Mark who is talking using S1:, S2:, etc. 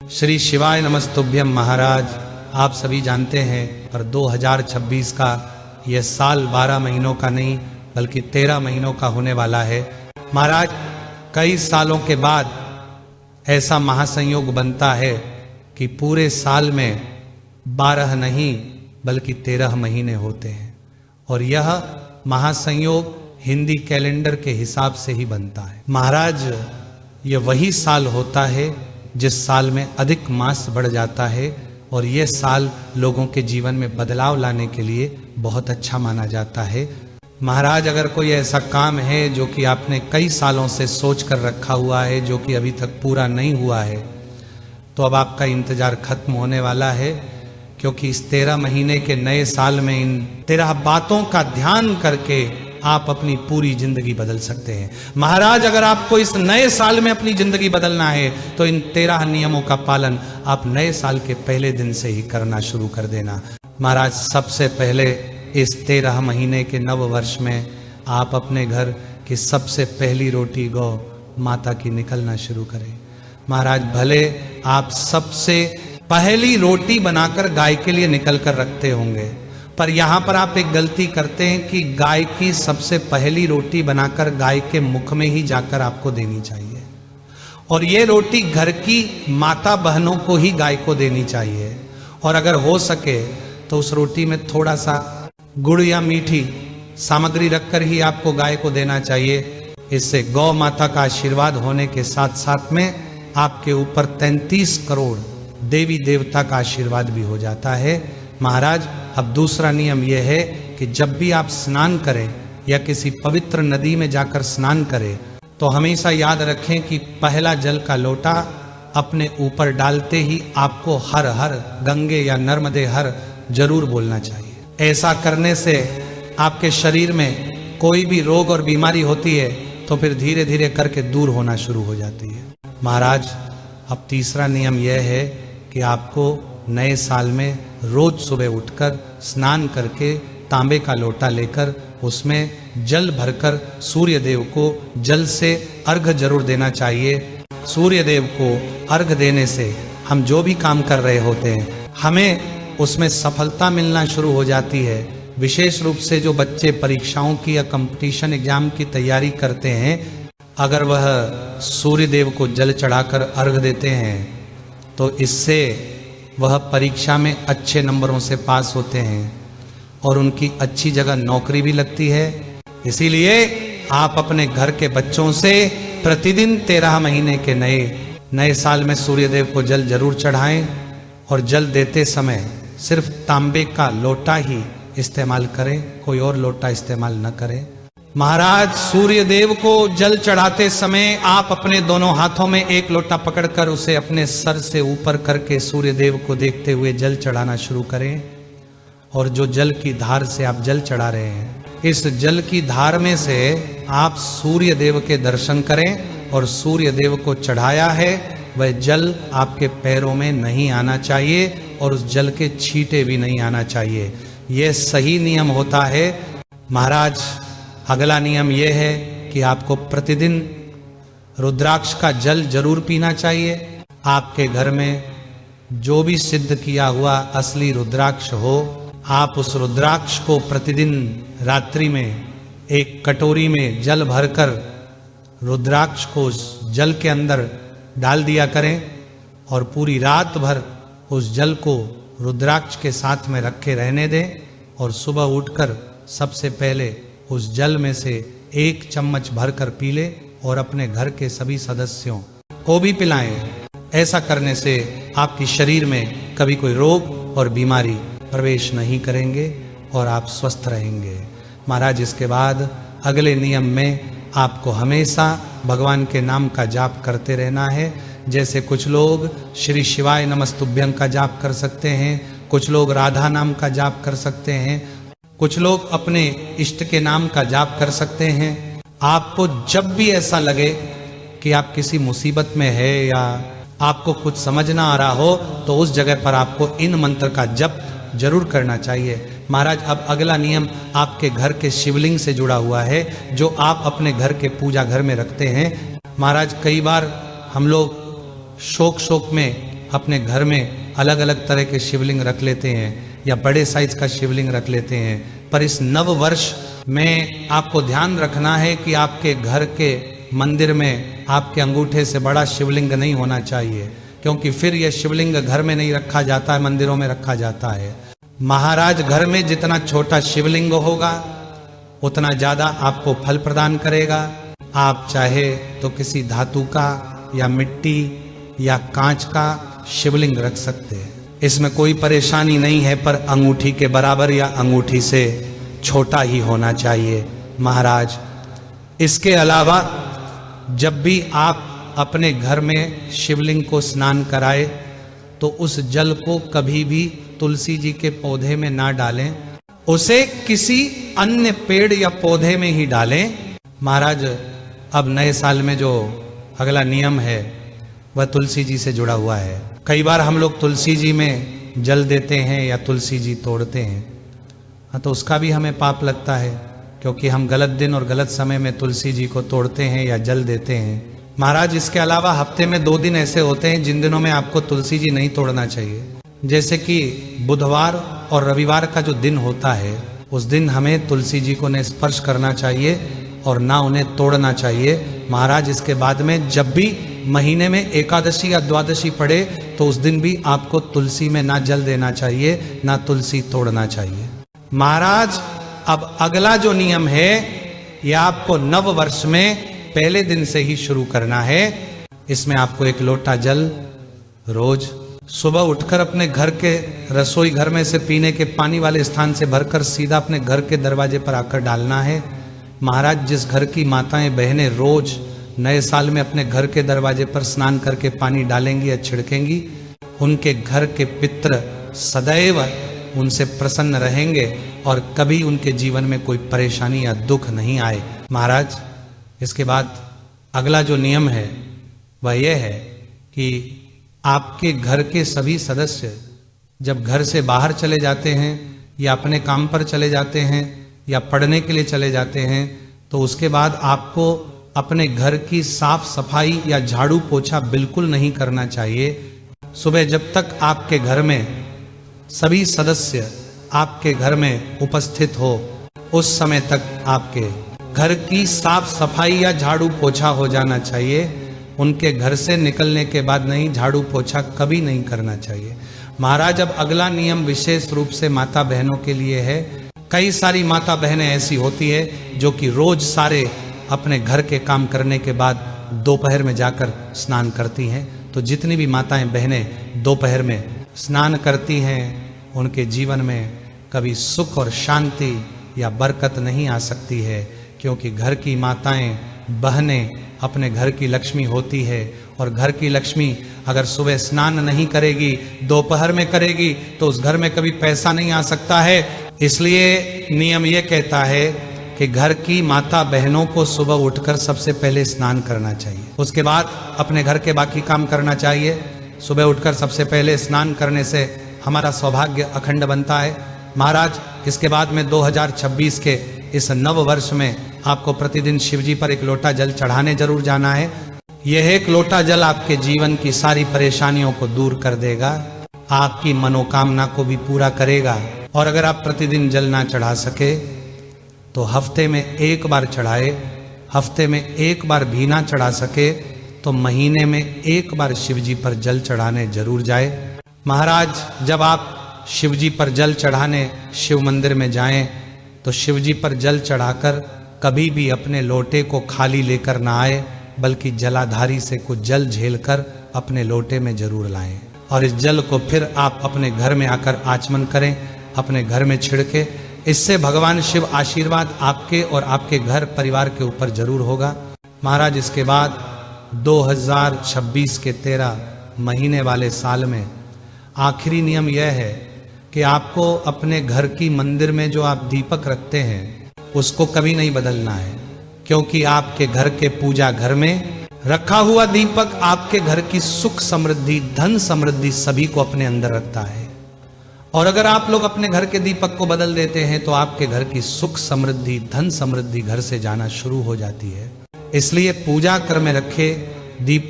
S1: श्री शिवाय नमस्तुभ्यम महाराज। आप सभी जानते हैं पर 2026 का यह साल 12 महीनों का नहीं बल्कि 13 महीनों का होने वाला है। महाराज कई सालों के बाद ऐसा महासंयोग बनता है कि पूरे साल में 12 नहीं बल्कि 13 महीने होते हैं और यह महासंयोग हिंदी कैलेंडर के हिसाब से ही बनता है। महाराज ये वही साल होता है जिस साल में अधिक मास बढ़ जाता है और यह साल लोगों के जीवन में बदलाव लाने के लिए बहुत अच्छा माना जाता है। महाराज अगर कोई ऐसा काम है जो कि आपने कई सालों से सोच कर रखा हुआ है जो कि अभी तक पूरा नहीं हुआ है तो अब आपका इंतजार खत्म होने वाला है, क्योंकि इस 13 महीने के नए साल में इन 13 बातों का ध्यान करके आप अपनी पूरी जिंदगी बदल सकते हैं। महाराज अगर आपको इस नए साल में अपनी जिंदगी बदलना है तो इन 13 नियमों का पालन आप नए साल के पहले दिन से ही करना शुरू कर देना। महाराज सबसे पहले इस 13 महीने के नव वर्ष में आप अपने घर की सबसे पहली रोटी गौ माता की निकलना शुरू करें। महाराज भले आप सबसे पहली रोटी बनाकर गाय के लिए निकल कर रखते होंगे, पर यहाँ पर आप एक गलती करते हैं कि गाय की सबसे पहली रोटी बनाकर गाय के मुख में ही जाकर आपको देनी चाहिए और ये रोटी घर की माता बहनों को ही गाय को देनी चाहिए। और अगर हो सके तो उस रोटी में थोड़ा सा गुड़ या मीठी सामग्री रखकर ही आपको गाय को देना चाहिए। इससे गौ माता का आशीर्वाद होने के साथ साथ में आपके ऊपर 33 करोड़ देवी देवता का आशीर्वाद भी हो जाता है। महाराज अब दूसरा नियम यह है कि जब भी आप स्नान करें या किसी पवित्र नदी में जाकर स्नान करें तो हमेशा याद रखें कि पहला जल का लोटा अपने ऊपर डालते ही आपको हर हर गंगे या नर्मदे हर जरूर बोलना चाहिए। ऐसा करने से आपके शरीर में कोई भी रोग और बीमारी होती है तो फिर धीरे धीरे करके दूर होना शुरू हो जाती है। महाराज अब तीसरा नियम यह है कि आपको नए साल में रोज सुबह उठकर स्नान करके तांबे का लोटा लेकर उसमें जल भरकर सूर्य देव को जल से अर्घ जरूर देना चाहिए। सूर्य देव को अर्घ देने से हम जो भी काम कर रहे होते हैं हमें उसमें सफलता मिलना शुरू हो जाती है। विशेष रूप से जो बच्चे परीक्षाओं की या कंपटीशन एग्जाम की तैयारी करते हैं, अगर वह सूर्य देव को जल चढ़ाकर अर्घ देते हैं तो इससे वह परीक्षा में अच्छे नंबरों से पास होते हैं और उनकी अच्छी जगह नौकरी भी लगती है। इसीलिए आप अपने घर के बच्चों से प्रतिदिन 13 महीने के नए साल में सूर्य देव को जल जरूर चढ़ाएं और जल देते समय सिर्फ तांबे का लोटा ही इस्तेमाल करें, कोई और लोटा इस्तेमाल न करें। महाराज सूर्य देव को जल चढ़ाते समय आप अपने दोनों हाथों में एक लोटा पकड़कर उसे अपने सर से ऊपर करके सूर्य देव को देखते हुए जल चढ़ाना शुरू करें और जो जल की धार से आप जल चढ़ा रहे हैं इस जल की धार में से आप सूर्य देव के दर्शन करें और सूर्य देव को चढ़ाया है वह जल आपके पैरों में नहीं आना चाहिए और उस जल के छींटे भी नहीं आना चाहिए। यह सही नियम होता है। महाराज अगला नियम यह है कि आपको प्रतिदिन रुद्राक्ष का जल जरूर पीना चाहिए। आपके घर में जो भी सिद्ध किया हुआ असली रुद्राक्ष हो, आप उस रुद्राक्ष को प्रतिदिन रात्रि में एक कटोरी में जल भरकर रुद्राक्ष को उस जल के अंदर डाल दिया करें और पूरी रात भर उस जल को रुद्राक्ष के साथ में रखे रहने दें और सुबह उठकर सबसे पहले उस जल में से 1 चम्मच भरकर पी ले और अपने घर के सभी सदस्यों को भी पिलाएं। ऐसा करने से आपके शरीर में कभी कोई रोग और बीमारी प्रवेश नहीं करेंगे और आप स्वस्थ रहेंगे। महाराज इसके बाद अगले नियम में आपको हमेशा भगवान के नाम का जाप करते रहना है। जैसे कुछ लोग श्री शिवाय नमस्तुभ्यं का जाप कर सकते हैं, कुछ लोग राधा नाम का जाप कर सकते हैं, कुछ लोग अपने इष्ट के नाम का जाप कर सकते हैं। आपको जब भी ऐसा लगे कि आप किसी मुसीबत में है या आपको कुछ समझ ना आ रहा हो तो उस जगह पर आपको इन मंत्र का जप जरूर करना चाहिए। महाराज अब अगला नियम आपके घर के शिवलिंग से जुड़ा हुआ है जो आप अपने घर के पूजा घर में रखते हैं। महाराज कई बार हम लोग शोक में अपने घर में अलग अलग तरह के शिवलिंग रख लेते हैं या बड़े साइज का शिवलिंग रख लेते हैं, पर इस नव वर्ष में आपको ध्यान रखना है कि आपके घर के मंदिर में आपके अंगूठे से बड़ा शिवलिंग नहीं होना चाहिए, क्योंकि फिर यह शिवलिंग घर में नहीं रखा जाता है, मंदिरों में रखा जाता है। महाराज घर में जितना छोटा शिवलिंग होगा उतना ज्यादा आपको फल प्रदान करेगा। आप चाहे तो किसी धातु का या मिट्टी या कांच का शिवलिंग रख सकते हैं, इसमें कोई परेशानी नहीं है, पर अंगूठी के बराबर या अंगूठी से छोटा ही होना चाहिए महाराज। इसके अलावा जब भी आप अपने घर में शिवलिंग को स्नान कराए तो उस जल को कभी भी तुलसी जी के पौधे में ना डालें, उसे किसी अन्य पेड़ या पौधे में ही डालें। महाराज अब नए साल में जो अगला नियम है वह तुलसी जी से जुड़ा हुआ है। कई बार हम लोग तुलसी जी में जल देते हैं या तुलसी जी तोड़ते हैं, हाँ, तो उसका भी हमें पाप लगता है, क्योंकि हम गलत दिन और गलत समय में तुलसी जी को तोड़ते हैं या जल देते हैं। महाराज इसके अलावा हफ्ते में 2 दिन ऐसे होते हैं जिन दिनों में आपको तुलसी जी नहीं तोड़ना चाहिए, जैसे कि बुधवार और रविवार का जो दिन होता है, उस दिन हमें तुलसी जी को न स्पर्श करना चाहिए और ना उन्हें तोड़ना चाहिए। महाराज इसके बाद में जब भी महीने में एकादशी या द्वादशी पड़े तो उस दिन भी आपको तुलसी में ना जल देना चाहिए, ना तुलसी तोड़ना चाहिए। महाराज अब अगला जो नियम है यह आपको नव वर्ष में पहले दिन से ही शुरू करना है। इसमें आपको 1 लोटा जल रोज सुबह उठकर अपने घर के रसोई घर में से पीने के पानी वाले स्थान से भरकर सीधा अपने घर के दरवाजे पर आकर डालना है। महाराज जिस घर की माताएं बहनें रोज नए साल में अपने घर के दरवाजे पर स्नान करके पानी डालेंगी या छिड़केंगी, उनके घर के पितृ सदैव उनसे प्रसन्न रहेंगे और कभी उनके जीवन में कोई परेशानी या दुख नहीं आए। महाराज इसके बाद अगला जो नियम है वह यह है कि आपके घर के सभी सदस्य जब घर से बाहर चले जाते हैं या अपने काम पर चले जाते हैं या पढ़ने के लिए चले जाते हैं, तो उसके बाद आपको अपने घर की साफ सफाई या झाड़ू पोछा बिल्कुल नहीं करना चाहिए। सुबह जब तक आपके घर में सभी सदस्य आपके घर में उपस्थित हो उस समय तक आपके घर की साफ सफाई या झाड़ू पोछा हो जाना चाहिए। उनके घर से निकलने के बाद नहीं, झाड़ू पोछा कभी नहीं करना चाहिए। महाराज अब अगला नियम विशेष रूप से माता बहनों के लिए है। कई सारी माता बहनें ऐसी होती है जो कि रोज सारे अपने घर के काम करने के बाद दोपहर में जाकर स्नान करती हैं। तो जितनी भी माताएं बहनें दोपहर में स्नान करती हैं उनके जीवन में कभी सुख और शांति या बरकत नहीं आ सकती है, क्योंकि घर की माताएं बहनें अपने घर की लक्ष्मी होती है, और घर की लक्ष्मी अगर सुबह स्नान नहीं करेगी, दोपहर में करेगी, तो उस घर में कभी पैसा नहीं आ सकता है। इसलिए नियम ये कहता है कि घर की माता बहनों को सुबह उठकर सबसे पहले स्नान करना चाहिए, उसके बाद अपने घर के बाकी काम करना चाहिए। सुबह उठकर सबसे पहले स्नान करने से हमारा सौभाग्य अखंड बनता है। महाराज इसके बाद में 2026 के इस नव वर्ष में आपको प्रतिदिन शिवजी पर 1 लोटा जल चढ़ाने जरूर जाना है। यह 1 लोटा जल आपके जीवन की सारी परेशानियों को दूर कर देगा, आपकी मनोकामना को भी पूरा करेगा। और अगर आप प्रतिदिन जल ना चढ़ा सके तो हफ्ते में 1 बार चढ़ाए, हफ्ते में 1 बार भी ना चढ़ा सके तो महीने में 1 बार शिवजी पर जल चढ़ाने जरूर जाए। महाराज जब आप शिवजी पर जल चढ़ाने शिव मंदिर में जाएं तो शिवजी पर जल चढ़ाकर कभी भी अपने लोटे को खाली लेकर ना आए, बल्कि जलाधारी से कुछ जल झेलकर अपने लोटे में जरूर लाएं, और इस जल को फिर आप अपने घर में आकर आचमन करें, अपने घर में छिड़के। इससे भगवान शिव आशीर्वाद आपके और आपके घर परिवार के ऊपर जरूर होगा। महाराज इसके बाद 2026 के 13 महीने वाले साल में आखिरी नियम यह है कि आपको अपने घर की मंदिर में जो आप दीपक रखते हैं उसको कभी नहीं बदलना है, क्योंकि आपके घर के पूजा घर में रखा हुआ दीपक आपके घर की सुख समृद्धि, धन समृद्धि सभी को अपने अंदर रखता है। और अगर आप लोग अपने घर के दीपक को बदल देते हैं तो आपके घर की सुख समृद्धि, धन समृद्धि घर से जाना शुरू हो जाती है। इसलिए पूजा कर में रखे दीप